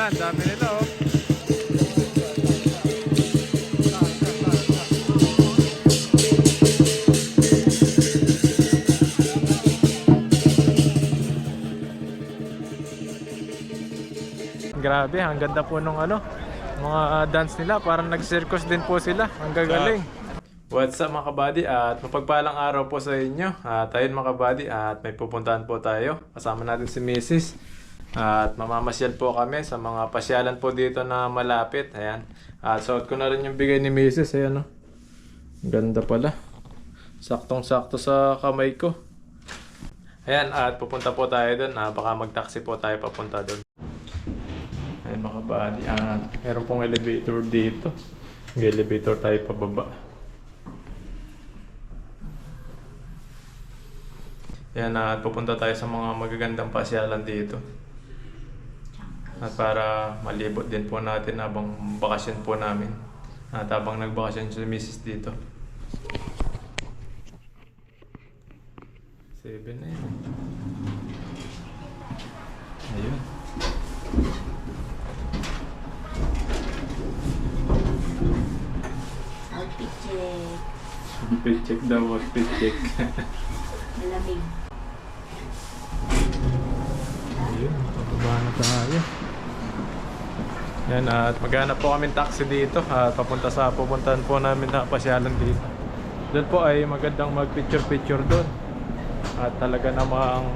Yan, dami nila oh. Grabe, ang ganda po nung ano, mga dance nila. Parang nag-circus din po sila. Ang gagaling. What's up mga kabady, at mapagpalang araw po sa inyo. At ayun mga kabady, at may pupuntahan po tayo. Kasama natin si Mrs. At mamamasyal po kami sa mga pasyalan po dito na malapit. Ayan. At suot ko na rin yung bigay ni Mrs. Ayan o. Ganda pala. Saktong-sakto sa kamay ko. Ayan, at pupunta po tayo doon. Baka mag-taxi po tayo papunta doon. Ayan mga kabady, at meron pong elevator dito. Mag-elevator tayo pababa. Ayan, at pupunta tayo sa mga magagandang pasyalan dito. At para malibot din po natin habang bakasyon po namin. At habang nagbakasyon si Mrs. dito. 7 na yun. Ayun. Outfit check. Outfit check daw, outfit check. Malamig. Ayun, pababa na tayo. Yan, at maghanap po kami taxi dito at pupuntahan po namin na pasyalan dito. Doon po ay magandang mag-picture-picture doon. At talaga namang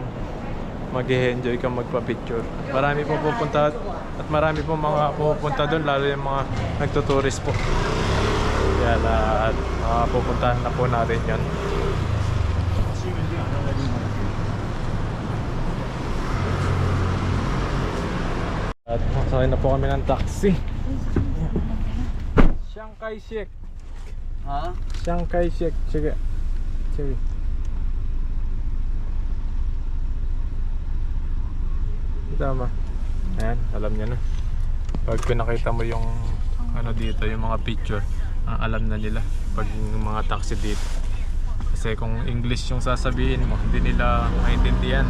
mag-enjoy ka magpa-picture. Marami po pupunta at marami po mga pupunta doon, lalo yung mga nagtuturist po. Yan, at pupuntahan na po natin yan. At masakay na po kami ng taxi. Chiang Kai-shek. Ha? Chiang Kai-shek. Sige. Sige. Tama. Ayan, alam niya na. Pag pinakita mo yung ano dito, yung mga picture, alam na nila pag yung mga taxi dito. Kasi kung English yung sasabihin mo, hindi nila maintindihan.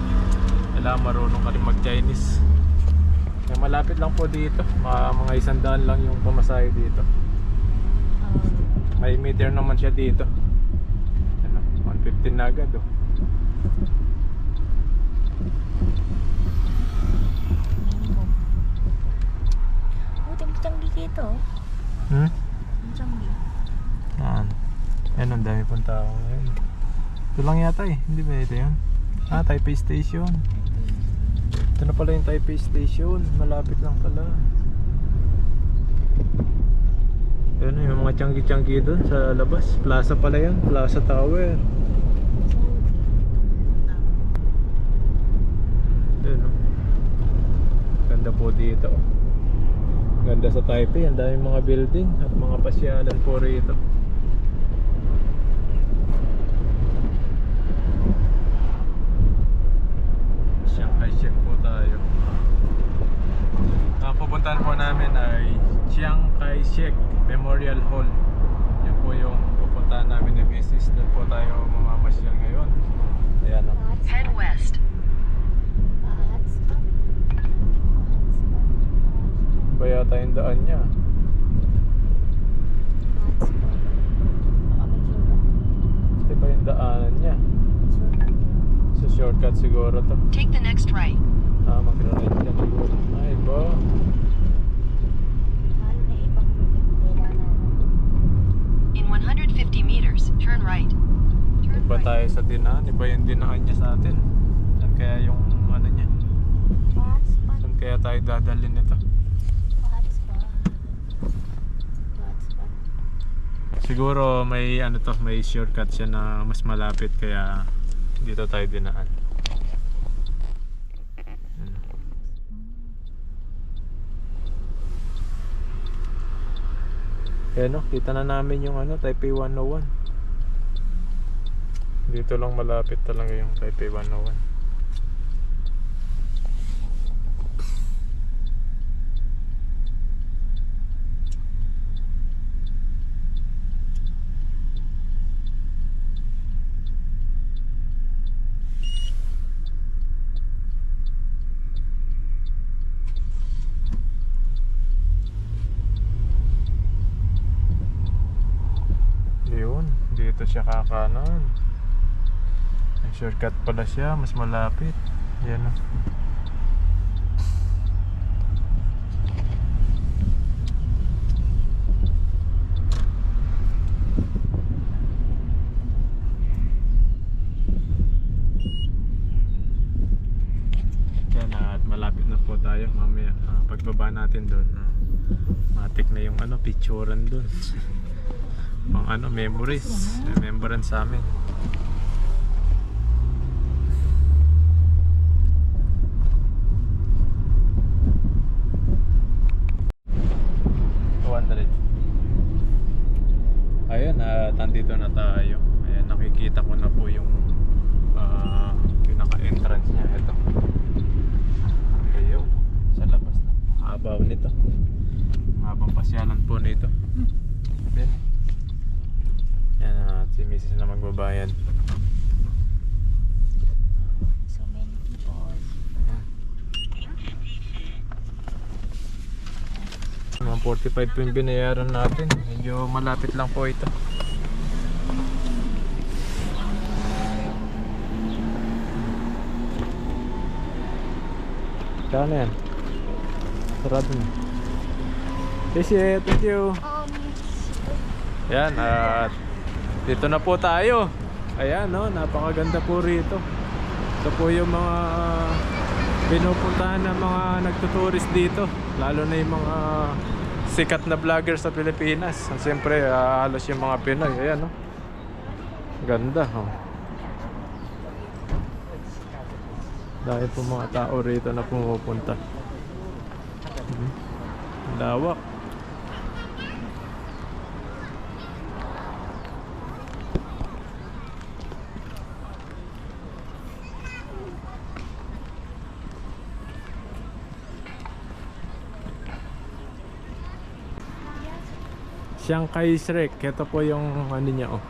Kailangan marunong ka rin mag-Chinese. Kaya malapit lang po dito, mga 100 lang yung pamasahe dito. May meter naman siya dito. Ano, 115 na agad oh. Tanggi dito. Tanggi. Ayan, ang dami pong tao ngayon. Ito lang yata eh, hindi ba ito yun? Taipei Station. Ito na pala yung Taipei Station, malapit lang pala. Ayan yung mga tiyanggi-tiyanggi doon sa labas. Plaza pala yan, Plaza Tower. Ayan o. Ganda po dito o. Ganda sa Taipei, ang daming mga building at mga pasyalan po rito. Chiang Kai-shek po tayo. Ang pupuntahan po namin ay Chiang Kai-shek Memorial Hall. Yan po yung pupuntahan namin ni Mrs. Doon po tayo mamamasyal ngayon. Ayan o. Head west. Ba yata yung daan niya? Ito ba yung daanan niya? So shortcut siguro to. Take the next right. Mag-right yan siguro. Ay ba? In 150 meters, turn right. Turn Iba right. tayo sa dinaan. Iba yung dinaan niya sa atin. Saan kaya yung ano niya? Saan kaya tayo dadalhin nito? Siguro may ano to, may shortcut siya na mas malapit kaya dito tayo dinaan. Ayan o, kita na namin yung ano, Taipei 101. Dito lang malapit talaga yung Taipei 101. siya kakanan. May shortcut pala siya, mas malapit. Yan o. Yan at malapit na po tayo mamaya. Pagbaba natin doon. Matik na yung ano, picturean doon. Pang ano, memories. Remembrance sa amin. Ayan, at nandito na tayo. Ayan, nakikita ko na po yung pinaka-entrance niya. Ito. Ayun, sa labas na. Habaw nito. Habang pasyalan po nito. Ayan. Yan, at si Mrs. na magbabayad. So many people. Mga 45 po yung binayaran natin. Medyo malapit lang po ito. Kaya na yan. Sarado na. Thank you. Yan, at dito na po tayo. Ayan, no, napakaganda po rito. Ito po yung mga pinupuntahan ng mga nagtuturist dito. Lalo na yung mga sikat na vlogger sa Pilipinas. Siyempre, halos yung mga Pinoy. Ayan, no. Ganda, oh. Dahil po mga tao rito na pumupunta. Lawak. Shanghai Shrek. Ito po yung ano niya, oh.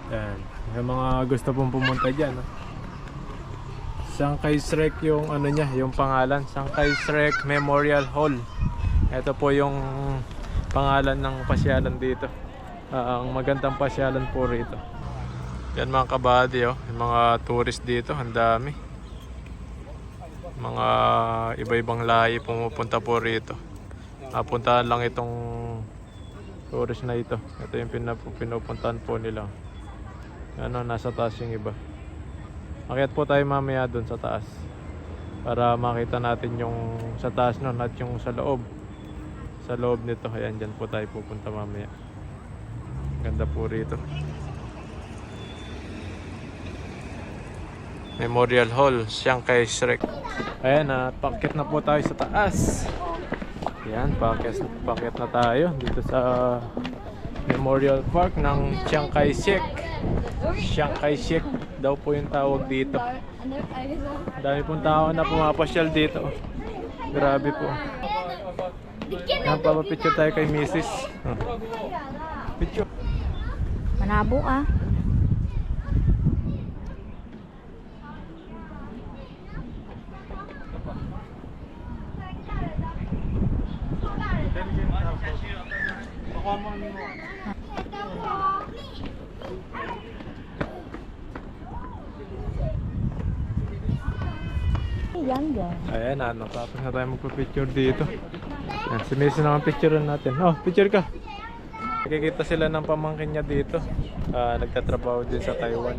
Yan. Yung mga gusto pong pumunta dyan, oh. Shanghai Shrek yung ano niya, yung pangalan. Shanghai Shrek Memorial Hall. Ito po yung pangalan ng pasyalan dito. Ang magandang pasyalan po rito. Yan mga kabady, oh. Yung mga tourist dito, ang dami. Mga iba-ibang lahi pumupunta po rito. Napuntahan lang itong tourist na ito. Ito yung pinupuntahan po nila. Ano, nasa taas yung iba. Akyat po tayo mamaya dun sa taas para makita natin yung sa taas nun at yung sa loob. Sa loob nito. Ayan, dyan po tayo pupunta mamaya. Ganda po rito. Memorial Hall, Shanghai Shrek. Ayan, pakyat na po tayo sa taas. Yan, pakyat na tayo dito sa Memorial Park ng Chiang Kai-shek. Chiang Kai-shek daw po yung tawag dito. Dami pong tao na pumapasyal dito. Grabe po. Yan, papapicture tayo kay Mrs. Picture. Manabo ah. Ayan, tapos na tayo magpa-picture dito. Yan, si Mrs. naman picturean natin. Oh, picture ka. Nakikita sila ng pamangkin niya dito. Nagtatrabaho din sa Taiwan.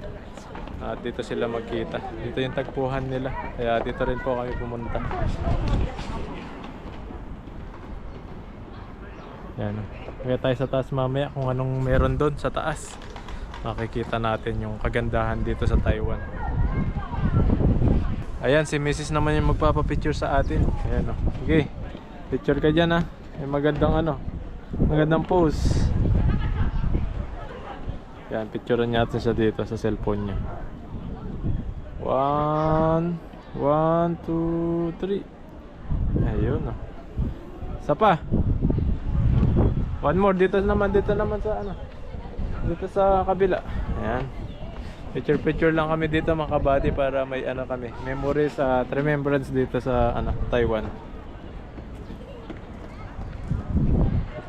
At dito sila magkita. Dito yung tagpuhan nila. Kaya dito rin po kami pumunta. Yan. Kaya tayo sa taas mamaya kung anong meron doon sa taas. Makikita natin yung kagandahan dito sa Taiwan. Ayan, si Mrs. naman yung magpapapicture sa atin. Ayan, oh. Okay, picture ka dyan, ha. May magandang ano, magandang pose. Yan, picturean natin siya dito sa cellphone niya. 1, 2, 3. Ayun, oh. Isa pa. One more, dito naman sa ano, dito sa kabila. Ayan. Picture lang kami dito mga kabady para may ano kami, memories at remembrance dito sa ano, Taiwan.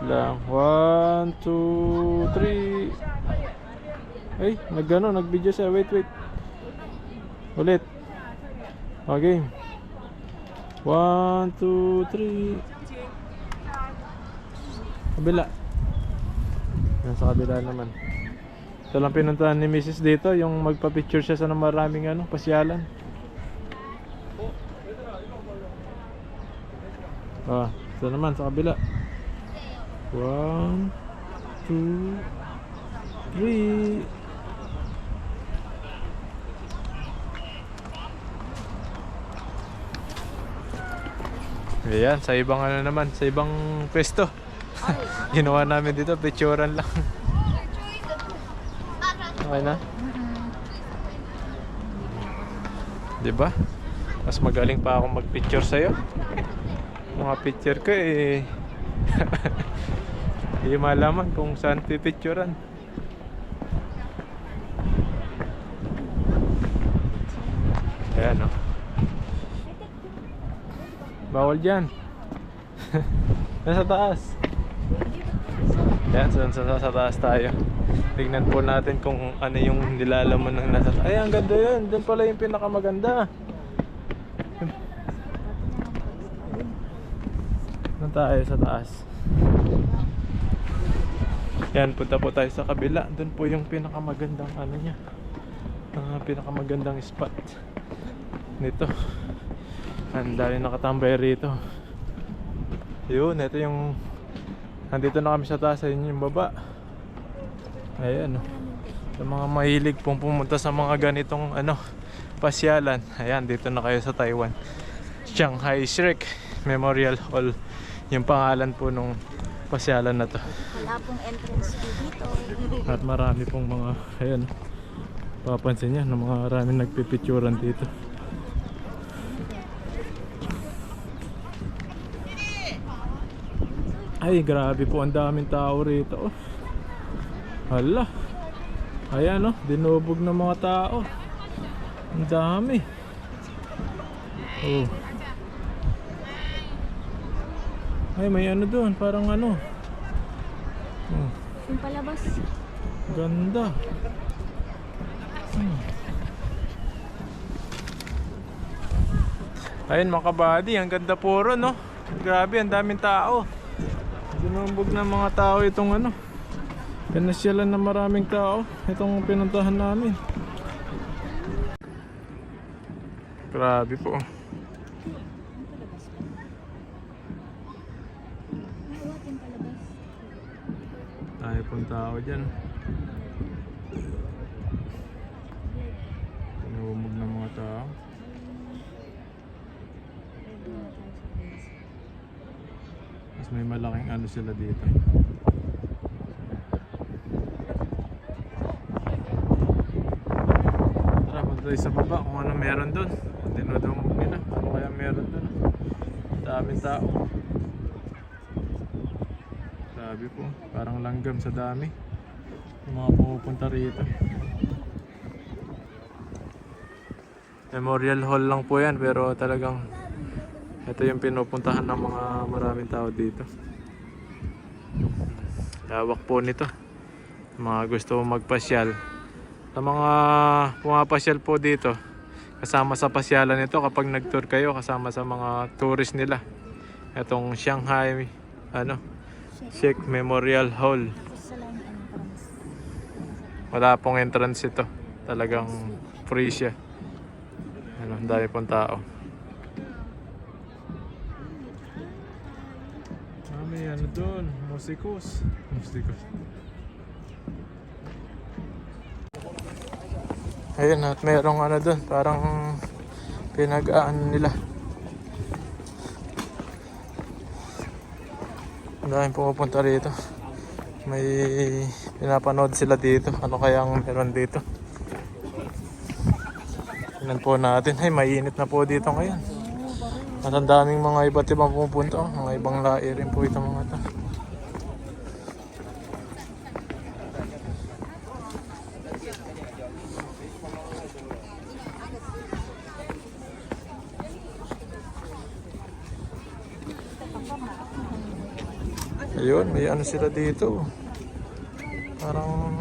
lang. 1, 2, 3. Ay, nag-video siya. Wait. Ulit. Okay. 1, 2, 3. Kabila. Yan sa kabila naman. Ito lang pinuntahan ni Mrs. dito, yung magpa-picture siya sa maraming pasyalan. Ito naman sa kabila. 1, 2, 3. Ayan, sa ibang naman, sa ibang pwesto. Ginawa namin dito, picturean lang. Okay na? Diba? Mas magaling pa ako mag-picture sa'yo. Mga picture ko hindi malaman kung saan pipicturean. Ayan, bawal dyan. Nasa taas. Ayan, sa taas tayo. Tignan po natin kung ano yung nilalaman ng nasa taas. Ay, ang ganda yun. Doon pala yung pinakamaganda. Doon tayo sa taas. Yan, punta po tayo sa kabila. Doon po yung pinakamagandang niya. Pinakamagandang spot nito. Ang dami nakatambay rito. Yun, ito yung nandito na kami sa taas. Ayun yung baba. Ayan, sa mga mahilig pong pumunta sa mga ganitong pasyalan. Ayan, dito na kayo sa Taiwan. Shanghai Shrek Memorial Hall yung pangalan po nung pasyalan na to. Wala pong entrance fee dito. At marami pong mga, ayan, papansin nyo, maraming nagpipicturan dito. Ay, grabe po, ang daming tao rito. Hala. Ayan, dinubog ng mga tao. Ang dami. Oh. Ay, may doon, parang Oh. Yung palabas. Ganda. Ayun mga kabady, ang ganda puro, no? Grabe, ang daming tao. Dinubog ng mga tao itong pinasyalan na maraming tao. Itong pinuntahan namin. Grabe po. Tayo pong tao dyan. Dinubog ng mga tao. Mas may malaking sila dito. Tayo sa baba kung ano meron doon. Dinudumog nila ano kaya meron doon. Daming tao. Sabi po, parang langgam sa dami yung mga pumupunta rito. Memorial Hall lang po yan, pero talagang ito yung pinupuntahan ng mga maraming tao dito. Lawak po nito. Mga gusto magpasyal, sa mga pumapasyal po dito, kasama sa pasyalan nito kapag nag-tour kayo, kasama sa mga tourist nila. Itong Shanghai Shrek Memorial Hall. Wala pong entrance ito. Talagang free siya. Ang dami pong tao. May doon, musikos. Ayun, at merong doon, parang pinag-aan nila. Ang daming pumupunta rito. May pinapanood sila dito. Ano kayang meron dito? Tingnan po natin. Ay, mainit na po dito ngayon. At ang daming mga iba't ibang pumupunta. Mga ibang lahi rin po itong mga ito. Ayun, may ano sila dito. Parang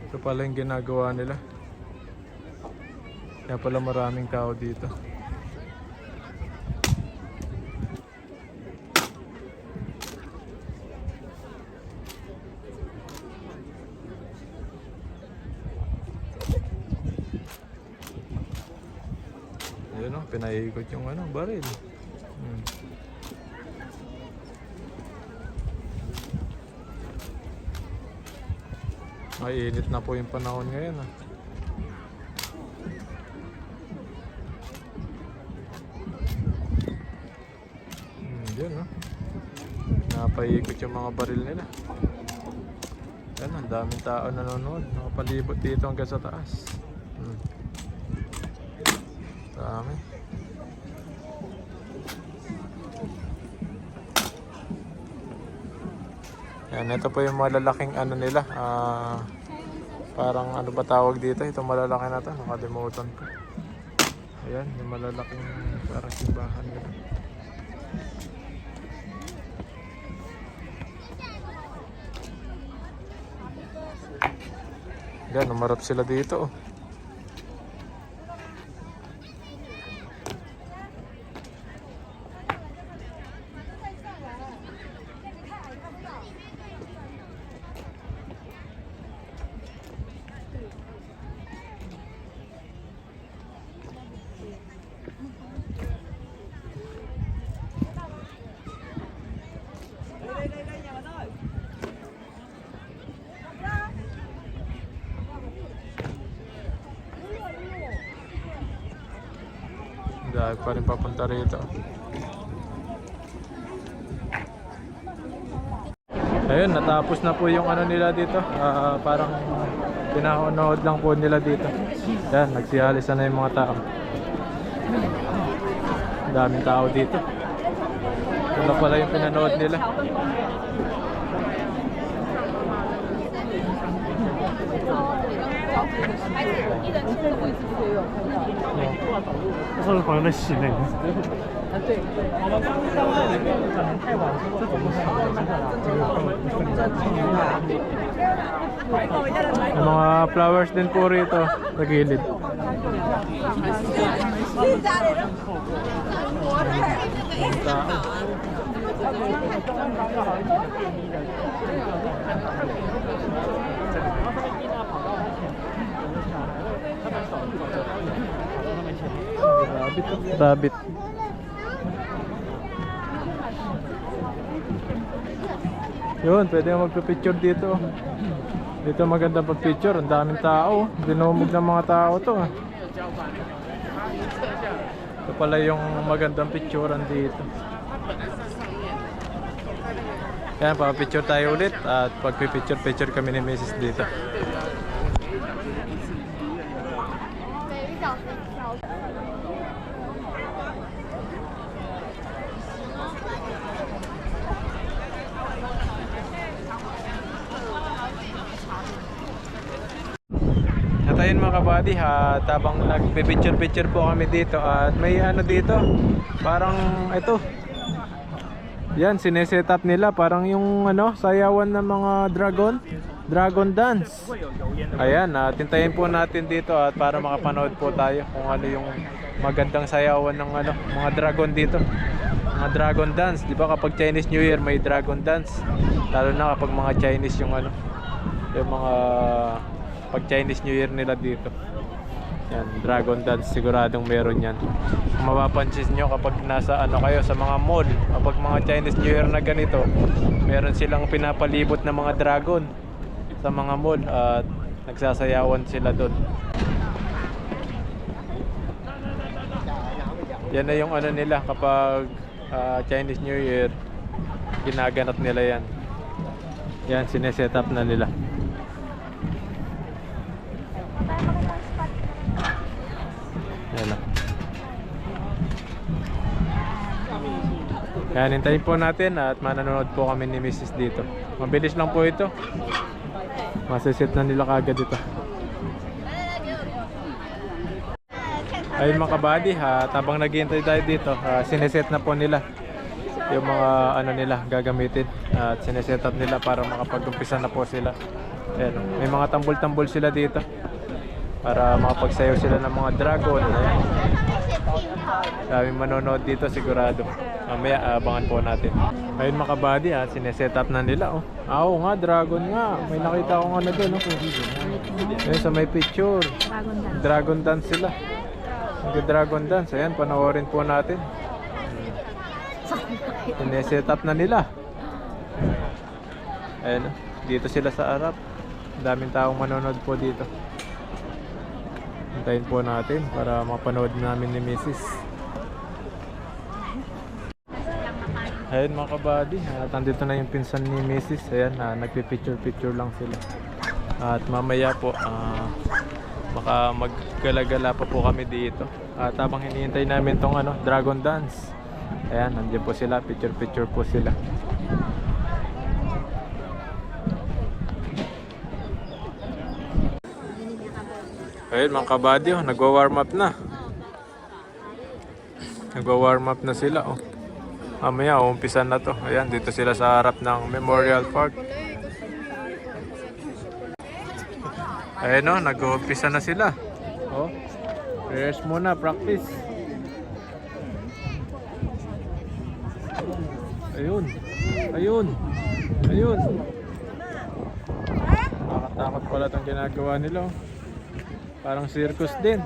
ito pala yung ginagawa nila. Kaya pala maraming tao dito. Ayun o, pinaiikot yung ano, baril. Ay, init na po yung panahon ngayon ah. Yun no. Napaiikot yung mga baril nila. Yan, ang daming tao nanonood. Nakapalibot dito hanggang sa taas. Dami. Yan, ito po yung malalaking ano nila. Parang ano ba tawag dito? Itong malalaki na to. Nakalimutan ko. Ayan, yung malalaking parang simbahan nila. Yan, umarap sila dito. Dahil pa rin papunta rito. Ayun, natapos na po yung ano nila dito. Parang pinanood lang po nila dito. Yan, nagsialis na yung mga tao. Ang daming tao dito. Ito na pala yung pinanood nila. May mga flowers din po rito sa gilid. Rabbit. Yun, pwede magpa-picture dito. Dito magandang pag-picture. Ang daming tao. Dinumog ng mga tao to. Ito pala yung magandang picturean dito. Yan, pa-picture tayo ulit. At pag-picture kami ni Mrs. dito. At ayun mga kabady, habang nagpe-picture po kami dito at may ano dito, parang ito. Yan, sineset up nila parang yung ano, sayawan ng mga dragon dance. Ayan, tintayin po natin dito at para makapanood po tayo kung ano yung magandang sayawan ng ano, mga dragon dito. Mga dragon dance, di ba kapag Chinese New Year may dragon dance. Lalo na kapag mga Chinese yung ano, yung mga pag Chinese New Year nila dito. Yan, dragon dance siguradong meron yan. Kung mapapansin nyo kapag nasa ano kayo sa mga mall, kapag mga Chinese New Year na ganito, meron silang pinapalibot na mga dragon sa mga mall at nagsasayawan sila doon. Yan na yung ano nila kapag Chinese New Year, ginaganap nila yan. Yan, sineset up na nila. Yan na. Kaya hintayin po natin at mananood po kami ni Mrs. dito. Mabilis lang po ito. Masiset na nila kagad ito. Ayun mga kabady, habang naghihintay tayo dito, sineset na po nila yung mga ano nila gagamitin at sineset up nila para makapag-umpisa na po sila. Ayan, may mga tambol-tambol sila dito para makapagsayaw sila ng mga dragon. Ayan. Daming manonood dito sigurado. Mamaya abangan po natin. Ayun mga kabady, sineset up na nila. Oo nga, dragon nga. May nakita akong ano doon. Ayun sa may picture. Dragon dance sila. Dragon dance. Ayan, panoorin po natin. Sineset up na nila. Ayan, dito sila sa harap. Daming taong manonood po dito. Hintayin po natin para mapanood namin ni Mrs. Ayun mga kabady, nandito na yung pinsan ni Mrs. Ayan, nagpipicture-picture lang sila. At mamaya po, baka maggala-gala pa po kami dito. At habang hinihintay namin tong dragon dance. Ayan, nandiyan po sila, picture-picture po sila. Ayun mga kabady, nagwa-warm up na. Nagwa-warm up na sila. Mamaya, umpisan na to. Ayan, dito sila sa harap ng Memorial Park. Ayun nag-uumpisa na sila. Prayers muna, practice. Ayun. Ayun. Ayun. Nakatakot pala itong ginagawa nila. Parang circus din.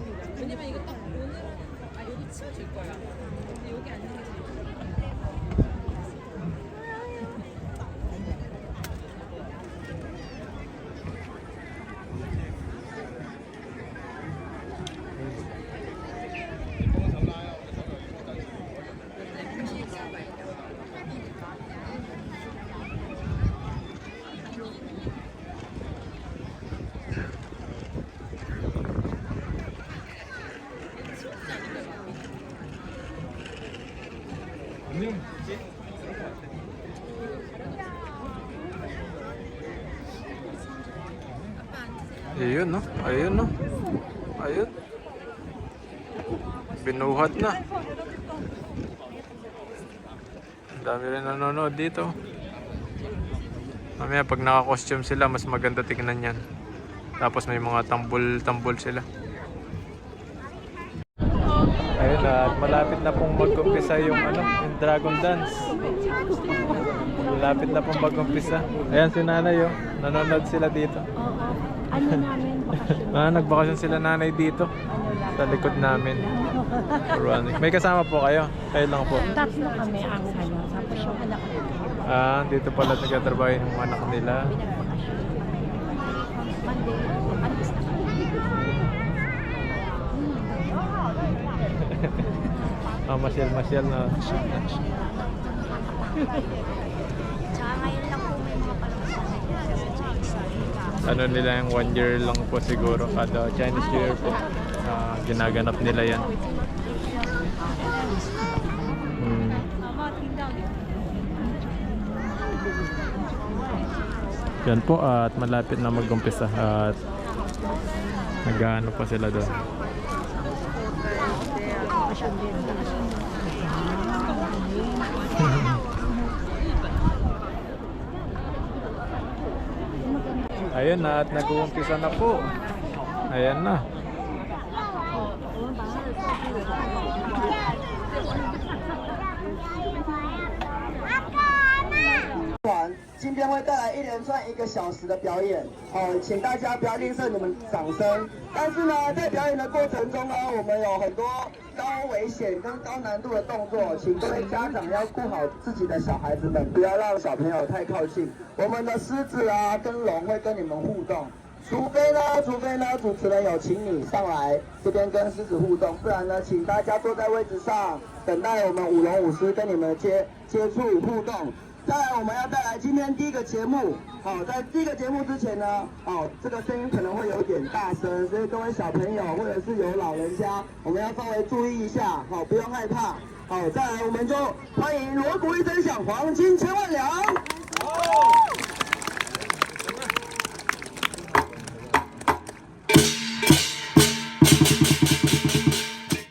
Ayun ayun ayun, binuhat na. Ang dami rin nanonood dito. Mamaya pag naka-costume sila, mas maganda tingnan yan. Tapos may mga tambol-tambol sila. Ayun, at malapit na pong mag-umpisa yung dragon dance. Malapit na pong mag-umpisa. Ayan si nanay nanonood sila dito. Ano namin, bakasyon. Nagbakasyon sila nanay dito sa likod namin. May kasama po kayo? Kayo lang po? Tatlo kami ang tapos yung anak ko. Dito pala nagtatrabaho yung anak nila. Monday, alis na kami. Masyal na. Tsaka ngayon lang po may mga palamasan. Ano nila yung 1 year lang po siguro kada Chinese New Year po. Ginaganap nila yan. Yan po at malapit na mag-umpisa at nag-ano pa sila doon. Ayun na at nag-uumpisa na po. Ayan na. 今天会带来一连串1个小时的表演，请大家不要吝啬你们掌声。但是呢，在表演的过程中呢，我们有很多高危险跟高难度的动作，请各位家长要顾好自己的小孩子们，不要让小朋友太靠近。我们的狮子跟龙会跟你们互动。 除非呢，主持人有请你上来这边跟狮子互动，不然呢，请大家坐在位置上，等待我们舞龙舞狮跟你们接触互动。再来，我们要带来今天第一个节目。好，在第一个节目之前呢，这个声音可能会有点大声，所以各位小朋友或者是有老人家，我们要稍微注意一下，好，不用害怕。好，再来，我们就欢迎锣鼓一声响，黄金千万两。 Ayun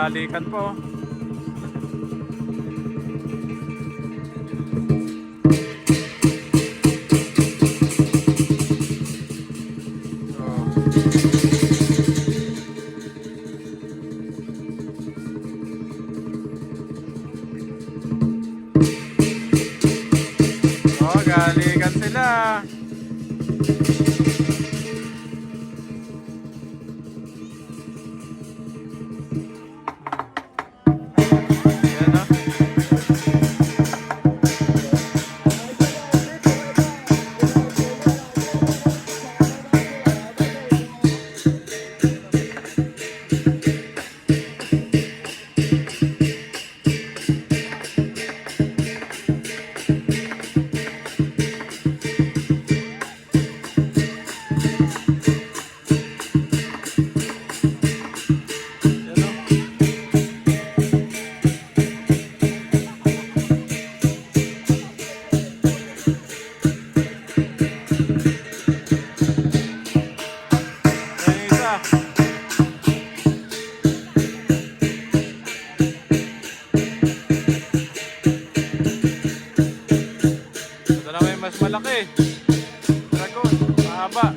naghahalikan po. Oh, galikan sila. Ayan, oh. Ayan yung isa. Ito na may mas malaki. Dragon, mahaba.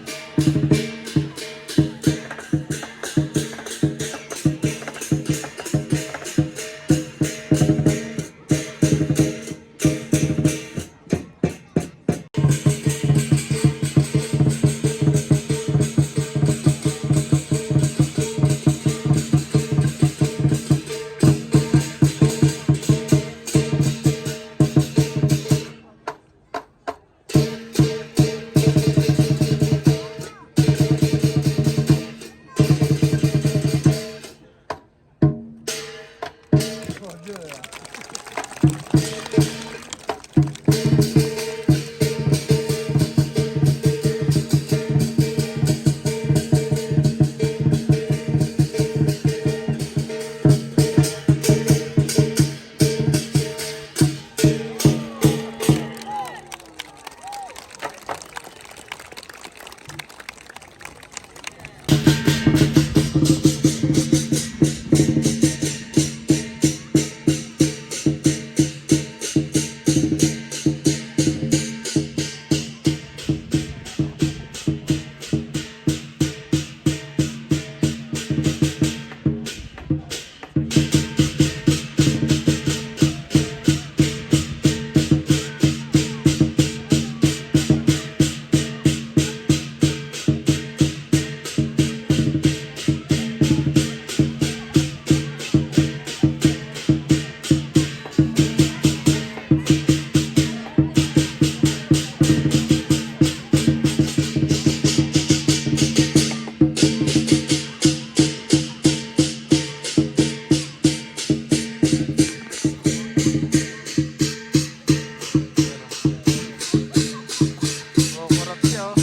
Oh, kurap siya, oh.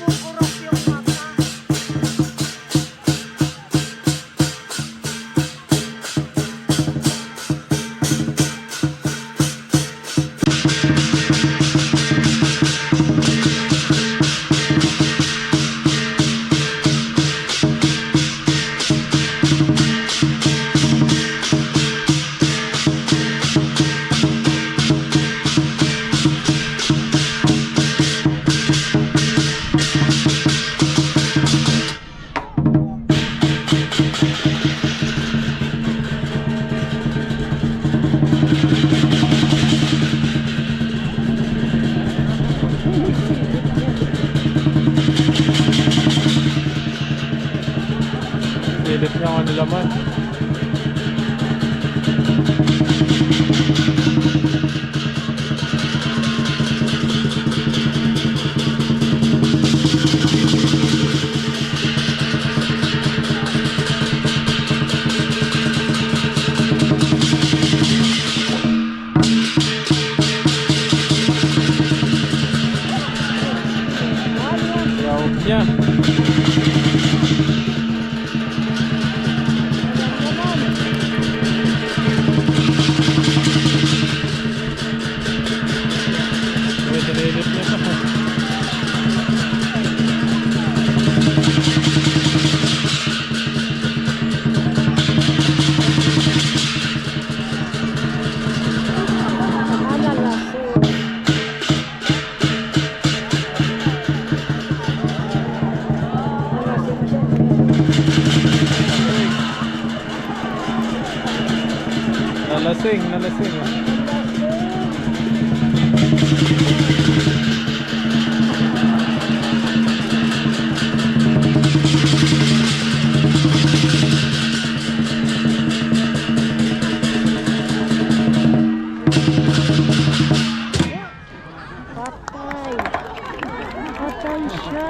Kumukurap yung mata. Pilit niya ang ano laman. Yawag niya. nalasing, nalasing. Patay. Patay siya.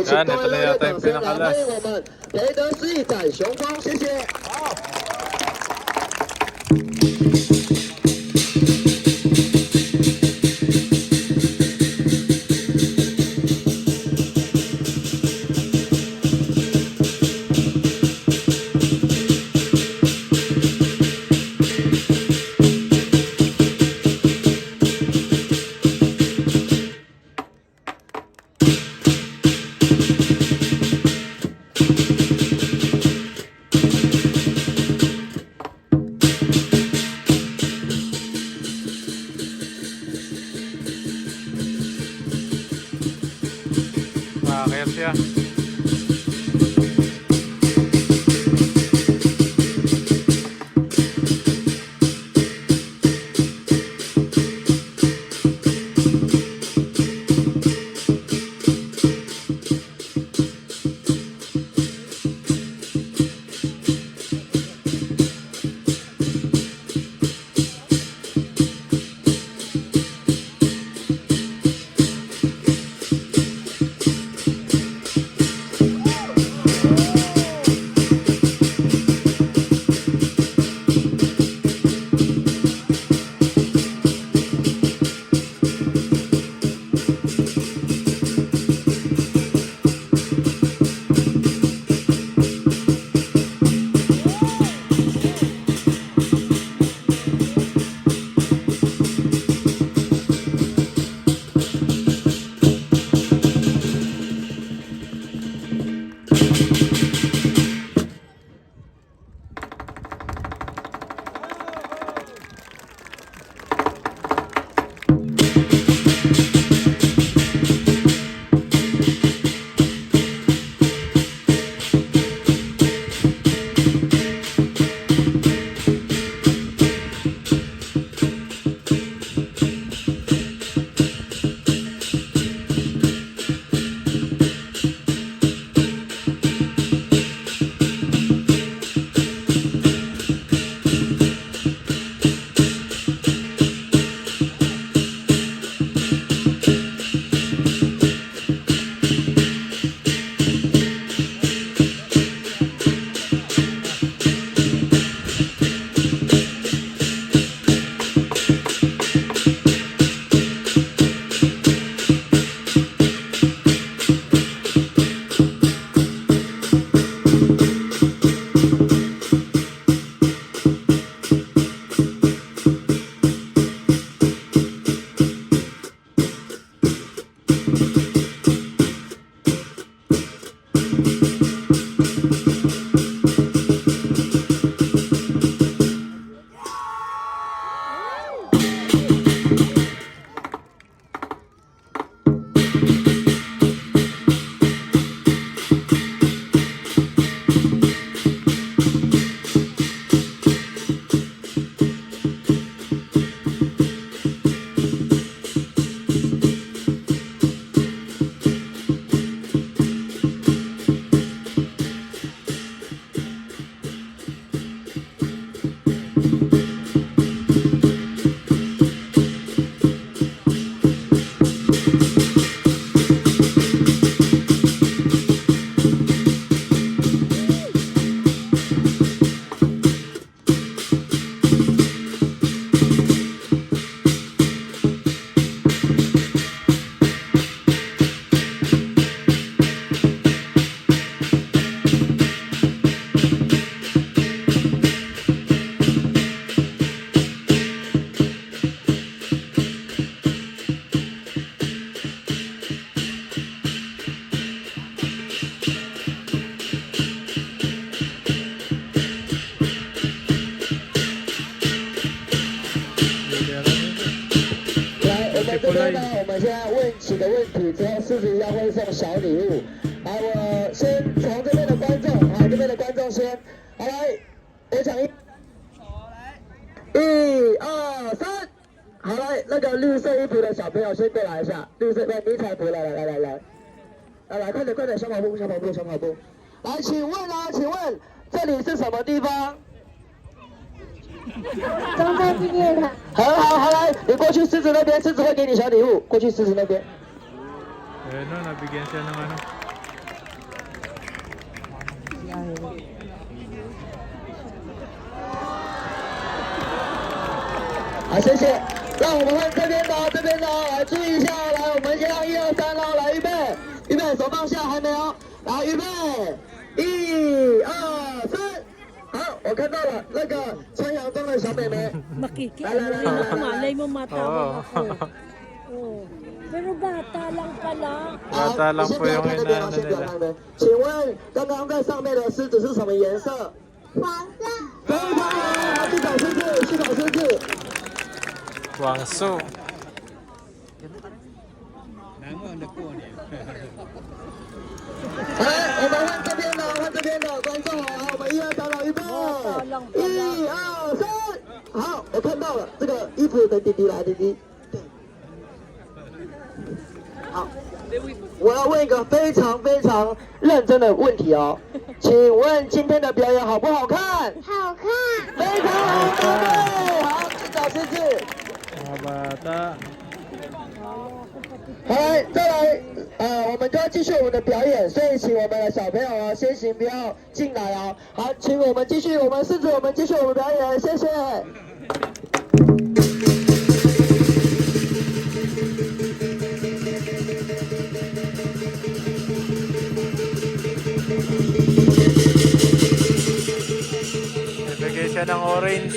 Yan, ito na yata yung pinakalas. 给得是一展雄风，谢谢。 Kaya siya. 们现在问几个问题，之后狮子一样会送小礼物。好，我先从这边的观众，好，这边的观众先，好来，我讲1、2、3，好来，那个绿色衣服的小朋友先过来一下，绿色迷彩服，来，快点，小跑步，来，请问这里是什么地方？中山纪念堂。很好，好来，你过去狮子那边，狮子会给你小礼物，过去狮子那边。 Ayun no, nabigyan siya ng ano. 好，谢谢。让我们问这边的，来注意一下，来，我们先让1、2、3喽，来，预备，手放下，还没有，来，预备，1、2、3，好，我看到了那个穿洋装的小妹妹， Makikiano rin ako, malay mo matawag Oo. ako. Oh. Pero bata lang pala. 好， Bata lang 你先 po 不要 yung 看那边哦， inaano 先不要 nila. 看那边。请问刚刚在上面的狮子是什么颜色？黄色。非常好，去找狮子。 Guangzhou. 来，我们换这边的观众，好，我们1、2、3了，预备，1、2、3，好，我看到了这个衣服的弟弟来，弟弟，对，好，我要问一个非常认真的问题哦，请问今天的表演好不好看？好看。非常好，答对，好，去找狮子。 Mga bata. 好，来，再来，我们就要继续我们的表演，所以请我们的小朋友哦，先行不要进来哦。好，请我们继续，我们狮子，我们继续我们表演，谢谢。Nagbigay siya ng orange.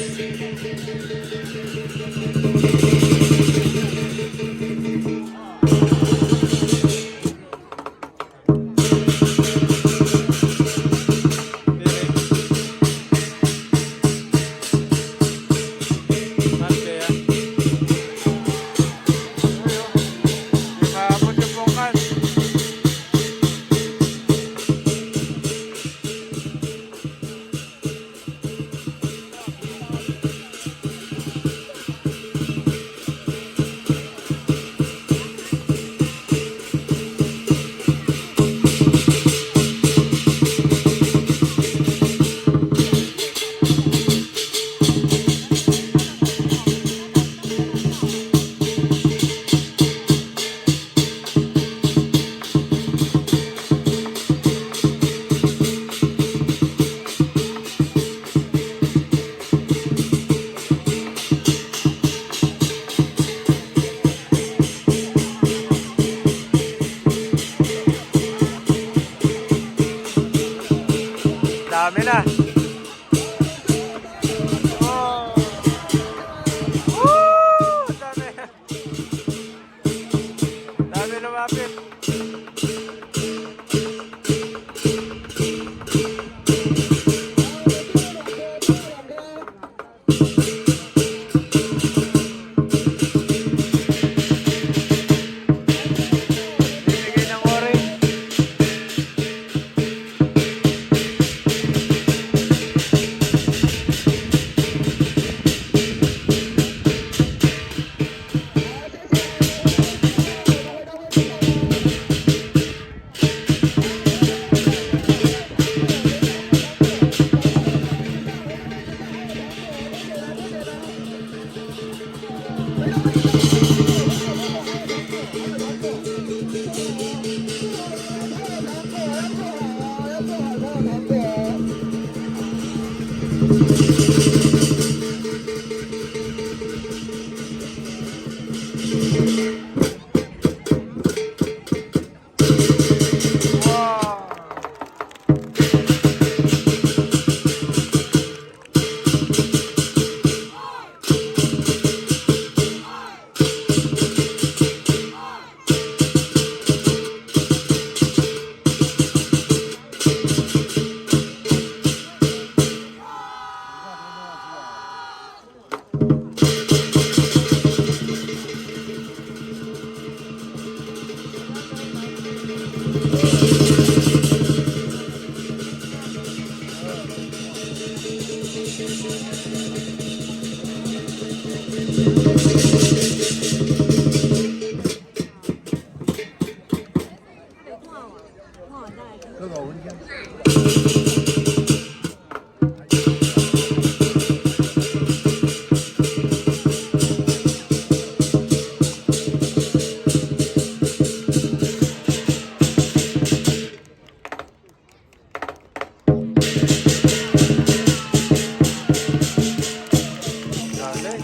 Galing.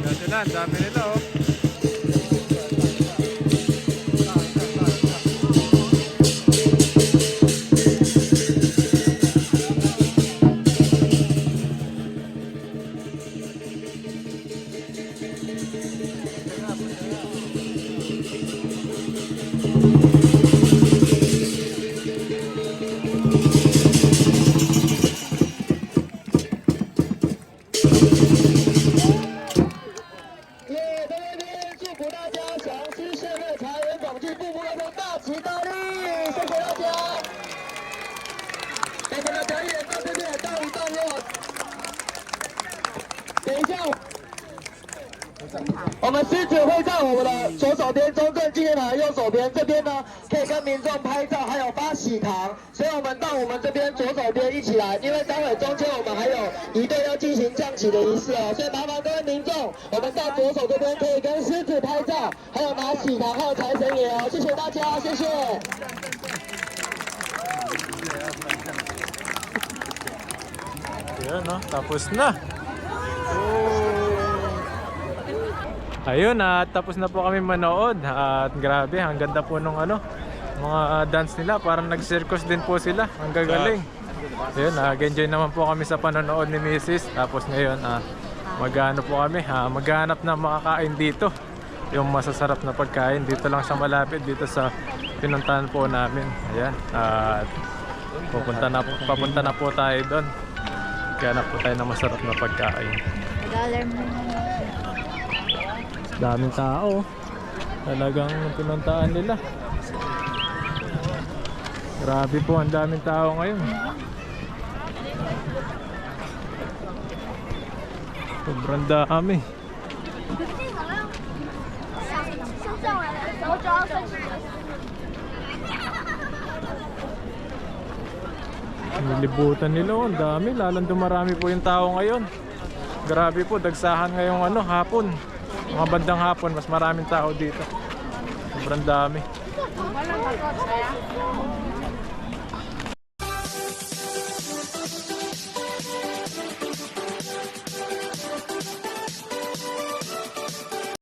Yan sila, ang dami nila oh.等一下，我们狮子会在我们的左手边，中正纪念堂的右手边，这边呢可以跟民众拍照，还有发喜糖，所以我们到我们这边左手边一起来，因为待会中间我们还有一队要进行降旗的仪式哦，所以麻烦各位民众，我们到左手这边可以跟狮子拍照，还有拿喜糖，还有财神爷哦，谢谢大家，谢谢。 Yan no, tapos na. Ayun at tapos na po kami manood at grabe, ang ganda po nung ano, mga dance nila, parang nag-circus din po sila, ang gagaling. Ayun, nag-enjoy naman po kami sa panonood ni Mrs. Tapos ngayon, mag-ano po kami, maghanap na makakain dito. Yung masasarap na pagkain, dito lang siya malapit, dito sa pinuntahan po namin. Ayan, at papunta na po tayo doon. Hanap po tayo ng masarap na pagkain. $1 mo. Daming tao. Talagang pinuntaan nila. Grabe po, ang daming tao ngayon. Sobrang dami. Nilibutan nila, oh, ang dami, lalong dumarami po yung tao ngayon. Grabe po, dagsahan ngayong ano, hapon. Mga bandang hapon, mas maraming tao dito. Sobrang dami.